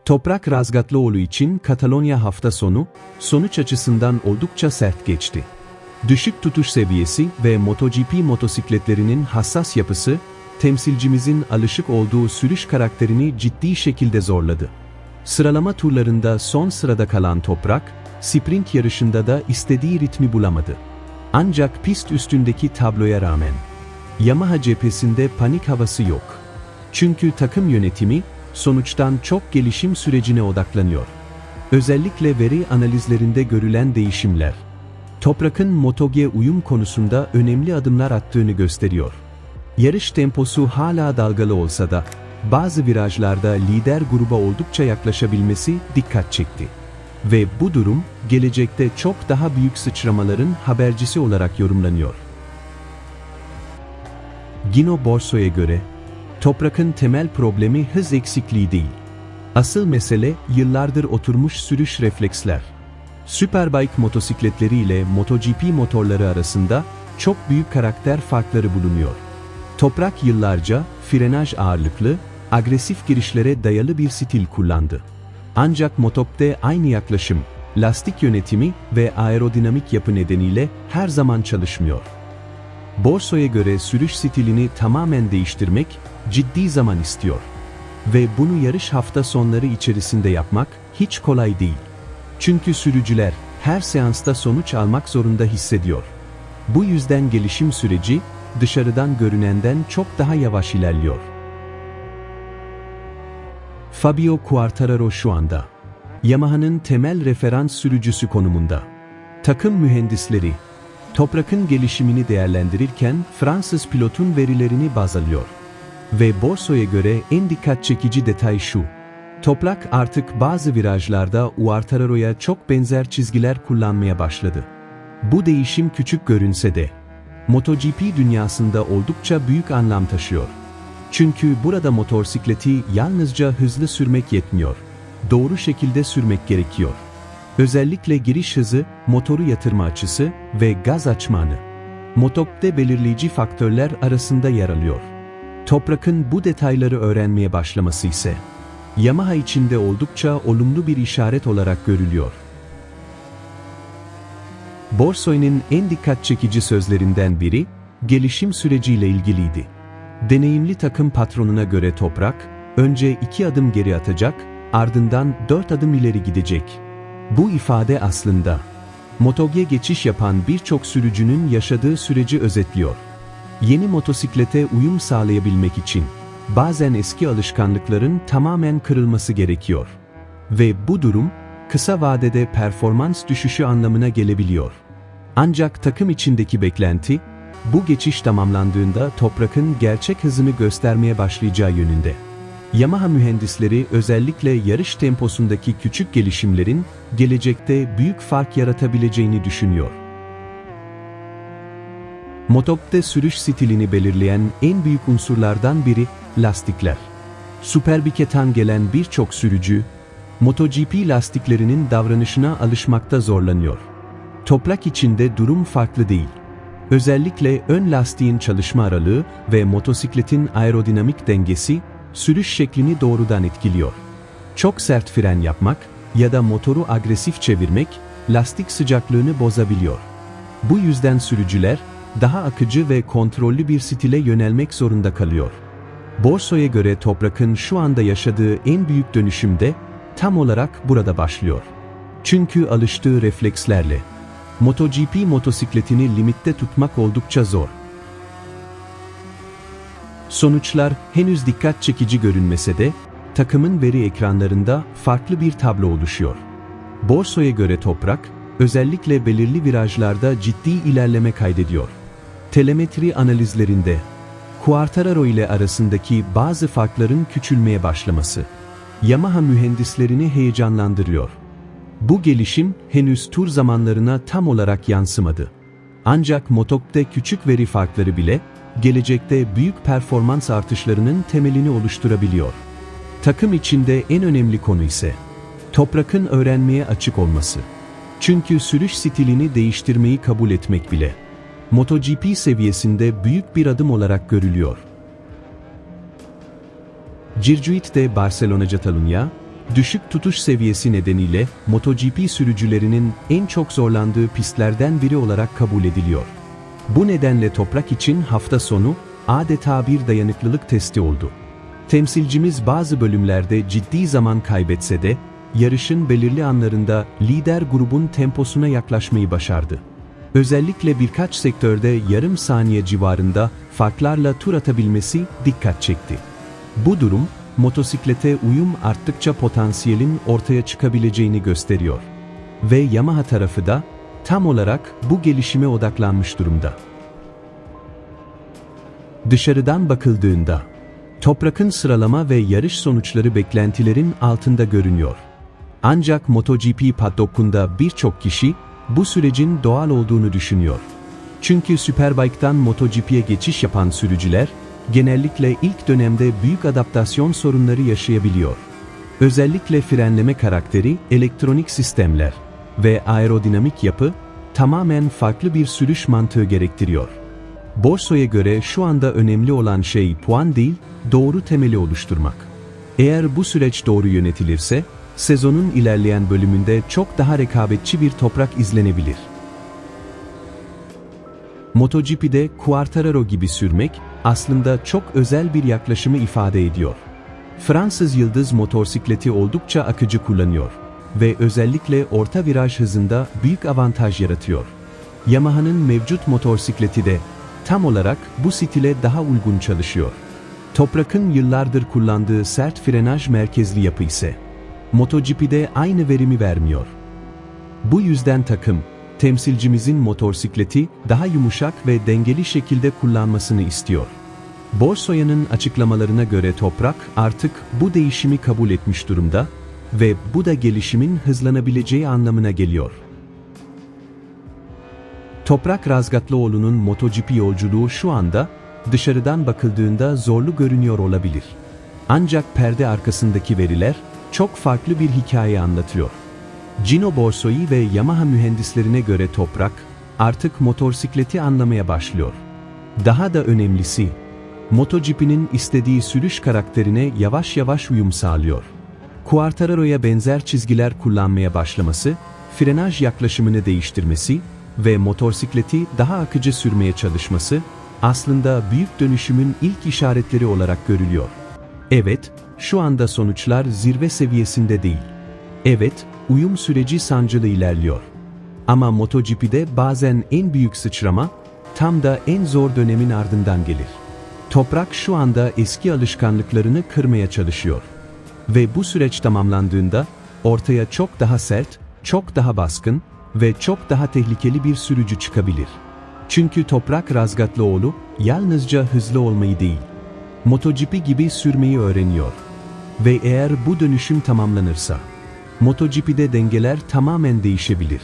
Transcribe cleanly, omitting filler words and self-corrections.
Toprak Razgatlıoğlu için Katalonya hafta sonu, sonuç açısından oldukça sert geçti. Düşük tutuş seviyesi ve MotoGP motosikletlerinin hassas yapısı, temsilcimizin alışık olduğu sürüş karakterini ciddi şekilde zorladı. Sıralama turlarında son sırada kalan Toprak, sprint yarışında da istediği ritmi bulamadı. Ancak pist üstündeki tabloya rağmen Yamaha cephesinde panik havası yok. Çünkü takım yönetimi, sonuçtan çok gelişim sürecine odaklanıyor. Özellikle veri analizlerinde görülen değişimler, Toprak'ın MotoGP uyum konusunda önemli adımlar attığını gösteriyor. Yarış temposu hala dalgalı olsa da, bazı virajlarda lider gruba oldukça yaklaşabilmesi dikkat çekti. Ve bu durum, gelecekte çok daha büyük sıçramaların habercisi olarak yorumlanıyor. Gino Borso'ya göre, Toprak'ın temel problemi hız eksikliği değil. Asıl mesele yıllardır oturmuş sürüş refleksler. Superbike motosikletleri ile MotoGP motorları arasında çok büyük karakter farkları bulunuyor. Toprak yıllarca frenaj ağırlıklı, agresif girişlere dayalı bir stil kullandı. Ancak MotoGP'de aynı yaklaşım, lastik yönetimi ve aerodinamik yapı nedeniyle her zaman çalışmıyor. Borso'ya göre sürüş stilini tamamen değiştirmek ciddi zaman istiyor. Ve bunu yarış hafta sonları içerisinde yapmak hiç kolay değil. Çünkü sürücüler her seansta sonuç almak zorunda hissediyor. Bu yüzden gelişim süreci dışarıdan görünenden çok daha yavaş ilerliyor. Fabio Quartararo şu anda Yamaha'nın temel referans sürücüsü konumunda. Takım mühendisleri Toprak'ın gelişimini değerlendirirken Fransız pilotun verilerini baz alıyor. Ve Borso'ya göre en dikkat çekici detay şu: Toprak artık bazı virajlarda Quartararo'ya çok benzer çizgiler kullanmaya başladı. Bu değişim küçük görünse de MotoGP dünyasında oldukça büyük anlam taşıyor. Çünkü burada motosikleti yalnızca hızlı sürmek yetmiyor. Doğru şekilde sürmek gerekiyor. Özellikle giriş hızı, motoru yatırma açısı ve gaz açma anı, MotoGP'de belirleyici faktörler arasında yer alıyor. Toprak'ın bu detayları öğrenmeye başlaması ise Yamaha için de oldukça olumlu bir işaret olarak görülüyor. Borso'nun en dikkat çekici sözlerinden biri, gelişim süreciyle ilgiliydi. Deneyimli takım patronuna göre Toprak, önce 2 adım geri atacak, ardından 4 adım ileri gidecek. Bu ifade aslında MotoGP'ye geçiş yapan birçok sürücünün yaşadığı süreci özetliyor. Yeni motosiklete uyum sağlayabilmek için bazen eski alışkanlıkların tamamen kırılması gerekiyor. Ve bu durum, kısa vadede performans düşüşü anlamına gelebiliyor. Ancak takım içindeki beklenti, bu geçiş tamamlandığında Toprak'ın gerçek hızını göstermeye başlayacağı yönünde. Yamaha mühendisleri özellikle yarış temposundaki küçük gelişimlerin gelecekte büyük fark yaratabileceğini düşünüyor. MotoGP'de sürüş stilini belirleyen en büyük unsurlardan biri lastikler. Superbike'ten gelen birçok sürücü, MotoGP lastiklerinin davranışına alışmakta zorlanıyor. Toprak için de durum farklı değil. Özellikle ön lastiğin çalışma aralığı ve motosikletin aerodinamik dengesi, sürüş şeklini doğrudan etkiliyor. Çok sert fren yapmak ya da motoru agresif çevirmek, lastik sıcaklığını bozabiliyor. Bu yüzden sürücüler, daha akıcı ve kontrollü bir stile yönelmek zorunda kalıyor. Borso'ya göre Toprak'ın şu anda yaşadığı en büyük dönüşüm de tam olarak burada başlıyor. Çünkü alıştığı reflekslerle MotoGP motosikletini limitte tutmak oldukça zor. Sonuçlar henüz dikkat çekici görünmese de takımın veri ekranlarında farklı bir tablo oluşuyor. Borso'ya göre Toprak, özellikle belirli virajlarda ciddi ilerleme kaydediyor. Telemetri analizlerinde Quartararo ile arasındaki bazı farkların küçülmeye başlaması Yamaha mühendislerini heyecanlandırıyor. Bu gelişim henüz tur zamanlarına tam olarak yansımadı. Ancak MotoGP'de küçük veri farkları bile gelecekte büyük performans artışlarının temelini oluşturabiliyor. Takım içinde en önemli konu ise Toprak'ın öğrenmeye açık olması. Çünkü sürüş stilini değiştirmeyi kabul etmek bile MotoGP seviyesinde büyük bir adım olarak görülüyor. Circuit de Barcelona Catalunya, Düşük tutuş seviyesi nedeniyle MotoGP sürücülerinin en çok zorlandığı pistlerden biri olarak kabul ediliyor. Bu nedenle Toprak için hafta sonu adeta bir dayanıklılık testi oldu. Temsilcimiz bazı bölümlerde ciddi zaman kaybetse de, yarışın belirli anlarında lider grubun temposuna yaklaşmayı başardı. Özellikle birkaç sektörde yarım saniye civarında farklarla tur atabilmesi dikkat çekti. Bu durum, motosiklete uyum arttıkça potansiyelin ortaya çıkabileceğini gösteriyor. Ve Yamaha tarafı da tam olarak bu gelişime odaklanmış durumda. Dışarıdan bakıldığında, Toprak'ın sıralama ve yarış sonuçları beklentilerin altında görünüyor. Ancak MotoGP paddock'unda birçok kişi bu sürecin doğal olduğunu düşünüyor. Çünkü Superbike'dan MotoGP'ye geçiş yapan sürücüler, genellikle ilk dönemde büyük adaptasyon sorunları yaşayabiliyor. Özellikle frenleme karakteri, elektronik sistemler ve aerodinamik yapı tamamen farklı bir sürüş mantığı gerektiriyor. Borso'ya göre şu anda önemli olan şey puan değil, doğru temeli oluşturmak. Eğer bu süreç doğru yönetilirse, sezonun ilerleyen bölümünde çok daha rekabetçi bir Toprak izlenebilir. MotoGP'de Quartararo gibi sürmek, aslında çok özel bir yaklaşımı ifade ediyor. Fransız yıldız motosikleti oldukça akıcı kullanıyor ve özellikle orta viraj hızında büyük avantaj yaratıyor. Yamaha'nın mevcut motosikleti de tam olarak bu stile daha uygun çalışıyor. Toprak'ın yıllardır kullandığı sert frenaj merkezli yapı ise MotoGP'de aynı verimi vermiyor. Bu yüzden takım, temsilcimizin motosikleti daha yumuşak ve dengeli şekilde kullanmasını istiyor. Borsoya'nın açıklamalarına göre Toprak artık bu değişimi kabul etmiş durumda ve bu da gelişimin hızlanabileceği anlamına geliyor. Toprak Razgatlıoğlu'nun MotoGP yolculuğu şu anda dışarıdan bakıldığında zorlu görünüyor olabilir. Ancak perde arkasındaki veriler çok farklı bir hikaye anlatıyor. Gino Borsoi ve Yamaha mühendislerine göre Toprak artık motosikleti anlamaya başlıyor. Daha da önemlisi, MotoGP'nin istediği sürüş karakterine yavaş yavaş uyum sağlıyor. Quartararo'ya benzer çizgiler kullanmaya başlaması, frenaj yaklaşımını değiştirmesi ve motosikleti daha akıcı sürmeye çalışması aslında büyük dönüşümün ilk işaretleri olarak görülüyor. Evet, şu anda sonuçlar zirve seviyesinde değil. Evet, uyum süreci sancılı ilerliyor. Ama MotoGP'de bazen en büyük sıçrama tam da en zor dönemin ardından gelir. Toprak şu anda eski alışkanlıklarını kırmaya çalışıyor. Ve bu süreç tamamlandığında ortaya çok daha sert, çok daha baskın ve çok daha tehlikeli bir sürücü çıkabilir. Çünkü Toprak Razgatlıoğlu yalnızca hızlı olmayı değil, MotoGP gibi sürmeyi öğreniyor. Ve eğer bu dönüşüm tamamlanırsa, MotoGP'de dengeler tamamen değişebilir.